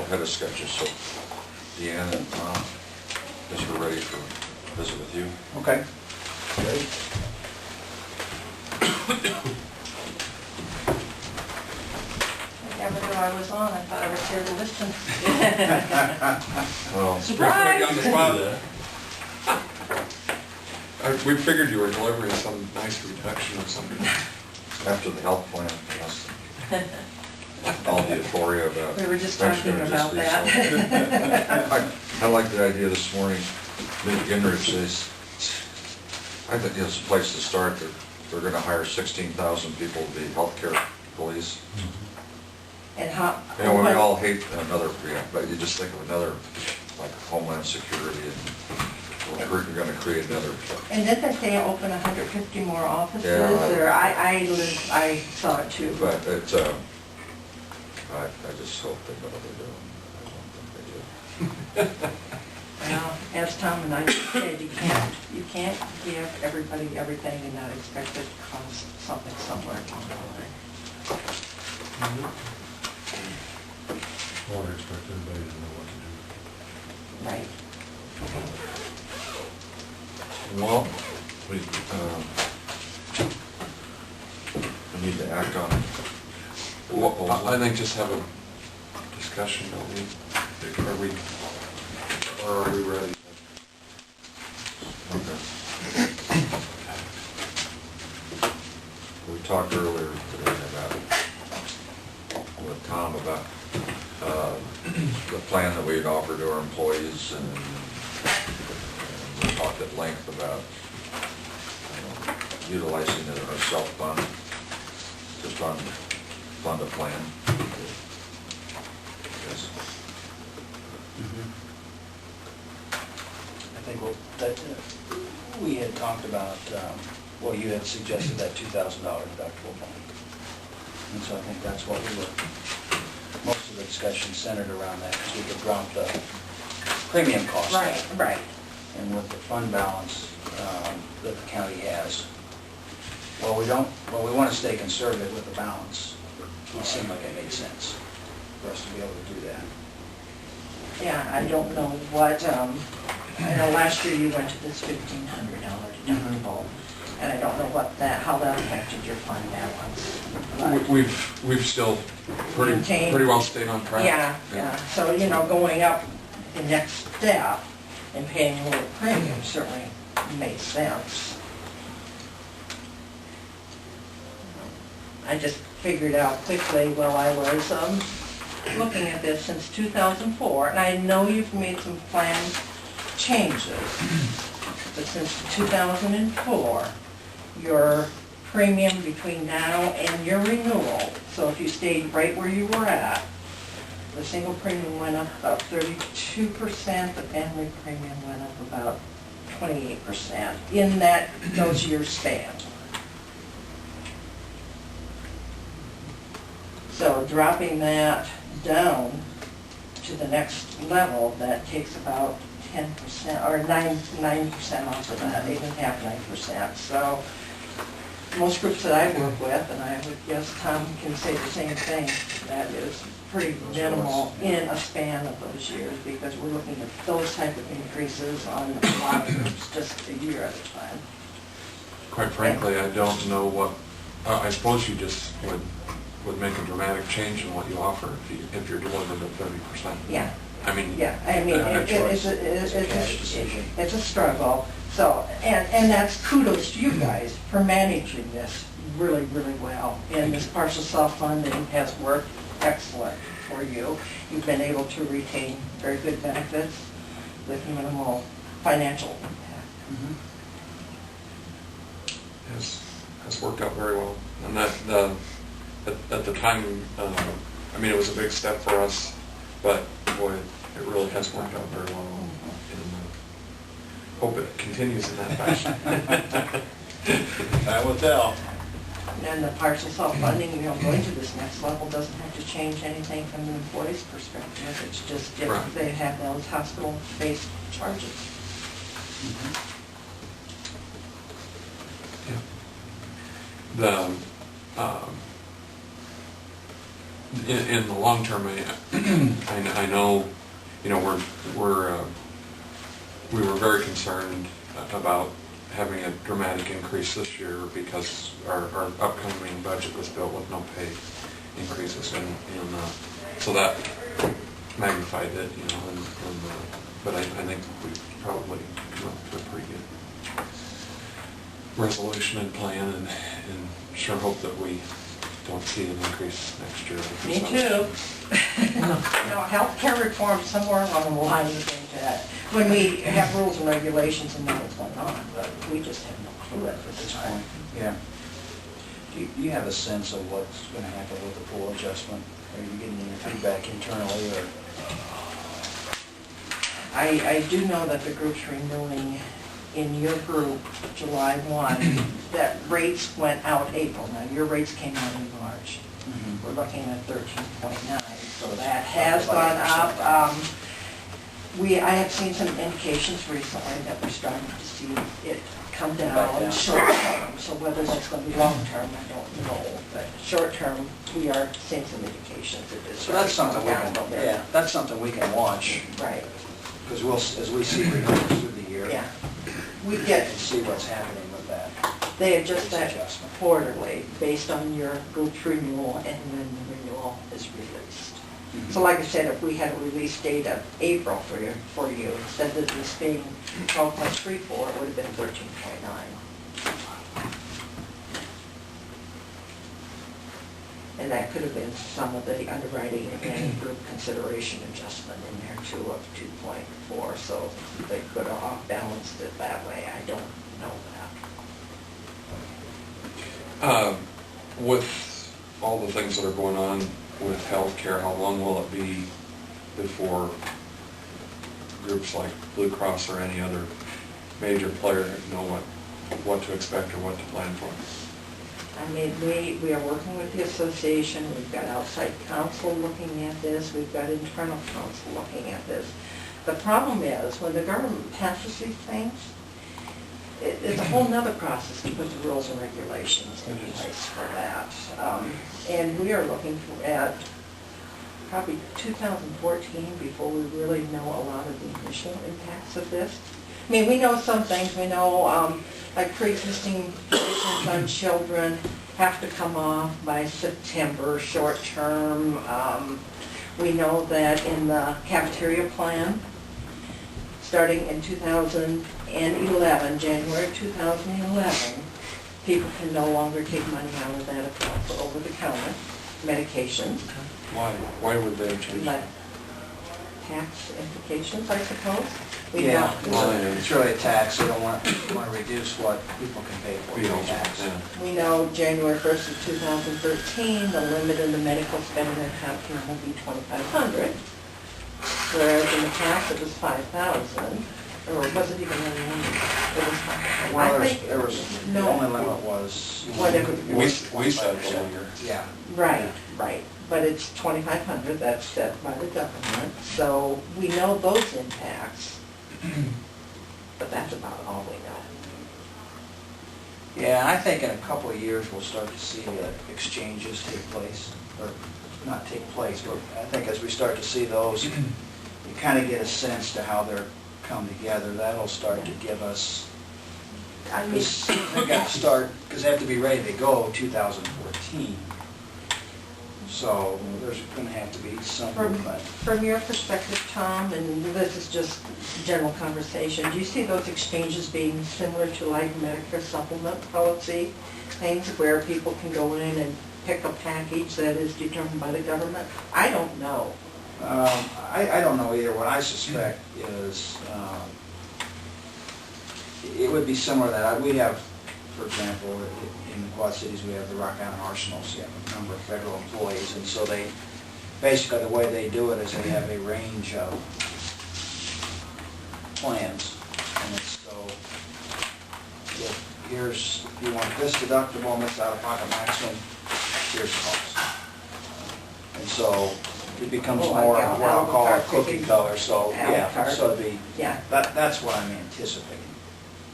ahead of sketches, so Deanne and Tom, I guess we're ready for a visit with you. Okay. Great. Never knew I was on. I thought I was here to listen. Well, Surprise! On the spot. We figured you were delivering some nice reduction of something. after the health plan, yes. All the euphoria about. We were just talking about so- that. I like the idea this morning, Mick Gingrich says, I think it's a place to start, that they're gonna hire 16,000 people to be healthcare police. And how? You know, we all hate another, but you just think of another, like Homeland Security, and we're gonna create another. And didn't they say open 150 more offices? Yeah. Or I saw it too. But it's, I just hope they know what they're doing. I don't think they do. Well, as Tom and I said, you can't give everybody everything and not expect it to cost something somewhere along the line. Won't expect everybody to know what to do. Right. Well, we need to act on it. Well, I think just have a discussion, don't we? Or are we ready? Okay. We talked earlier today about, with Tom, about the plan that we had offered to our employees, and we talked at length about utilizing our self-fund, just on fund a plan. Yes. I think we had talked about, well, you had suggested that $2,000 deductible fund. And so I think that's what we were, most of the discussion centered around that, because we could drop the premium cost. Right. And with the fund balance that the county has, well, we want to stay conservative with the balance. It seemed like it made sense for us to be able to do that. Yeah, I don't know what, I know last year you went to this $1,500 deductible, and I don't know how that affected your fund balance. We've still pretty well stayed on track. Yeah, so, you know, going up the next step and paying more premium certainly makes sense. I just figured out quickly while I was looking at this since 2004, and I know you've made some plan changes, but since 2004, your premium between now and your renewal, so if you stayed right where you were at, the single premium went up about 32%, the family premium went up about 28% in those years span. So dropping that down to the next level, that takes about 10% or 9% off of that, 8.5%, 9%. So most groups that I work with, and I would guess Tom can say the same thing, that is pretty minimal in a span of those years, because we're looking at those type of increases on a lot of groups just a year at a time. Quite frankly, I don't know what, I suppose you just would make a dramatic change in what you offer if you're delivering at 30%. Yeah. I mean, it's a struggle. So, and that's kudos to you guys for managing this really, really well. And this partial self-funding has worked excellent for you. You've been able to retain very good benefits with minimal financial impact. Has worked out very well. And that at the time, I mean, it was a big step for us, but boy, it really has worked out very well. And hope it continues in that fashion. I will tell. And the partial self-funding, you know, going to this next level doesn't have to change anything from the employee's perspective. It's just if they have those hospital-based charges. in the long term, I know, you know, we were very concerned about having a dramatic increase this year because our upcoming budget was built with no pay increases, and so that magnified it, you know, but I think we probably come up with a pretty good resolution and plan, and sure hope that we don't see an increase next year. Me too. You know, healthcare reform somewhere along the line is going to, when we have rules and regulations and know what's going on, but we just have no clue at this point. Yeah. Do you have a sense of what's going to happen with the pool adjustment? Are you getting any feedback internally, or? I do know that the group's renewing in your group July 1, that rates went out April. Now, your rates came out in March. We're looking at 13.9, so that has gone up. I have seen some indications recently that we're starting to see it come down short term. So whether that's going to be long term, I don't know. But short term, we are seeing some indications that it's So that's something we down can, a little bit. yeah, that's something we can watch, Right. because as we see renewals through the year, Yeah. We we get, can see what's happening with that. they adjust that Adjustment. quarterly based on your group's renewal and when the renewal is released. So like I said, if we had a release date of April for you, instead of this being 12.34, it would have been 13.9. And that could have been some of the underwriting and group consideration adjustment in there too of 2.4, so they could have balanced it that way. I don't know that. With all the things that are going on with healthcare, how long will it be before groups like Blue Cross or any other major player know what to expect or what to plan for? I mean, we are working with the association, we've got outside counsel looking at this, we've got internal counsel looking at this. The problem is, when the government passes these things, it's a whole nother process to put the rules and regulations in place for that. And we are looking at probably 2014 before we really know a lot of the initial impacts of this. I mean, we know some things. We know like pre-existing conditions on children have to come off by September, short term. We know that in the cafeteria plan, starting in 2011, January 2011, people can no longer take money out of that account for over-the-counter medications. Why would they change Like that? tax implications, I suppose. We Yeah, know- it's really a tax, they don't want to reduce what people can pay for You know, in tax. yeah. We know January 1st of 2013, the limit in the medical spending account will be $2,500, whereas in the past it was $5,000, or was it even any number? It was $5,000. Well, I think- there was, the no. only limit was. Whatever. We said the longer. Yeah. Right, right, but it's $2,500, that's set by the government, so we know those impacts, but that's about all we know. Yeah, I think in a couple of years, we'll start to see exchanges take place, or not take place, but I think as we start to see those, you kind of get a sense to how they're come together. That'll start to give us, I mean, because they've got to start, because they have to be ready to go 2014. So there's going to have to be some movement. From your perspective, Tom, and this is just general conversation, do you see those exchanges being similar to like Medicare supplement policy, things where people can go in and pick a package that is determined by the government? I don't know. I don't know either. What I suspect is it would be similar to that. We have, for example, in the Quad Cities, we have the Rock Island Arsenals. You have a number of federal employees, and so they, basically the way they do it is they have a range of plans. And it's so, if you want this deductible and this out-of-pocket maximum, here's the cost. And so it becomes Oh, more like of what I'll call a a la carte cookie ticket. color, so, A la yeah, carte. so it'd be, Yeah. that's what I'm anticipating.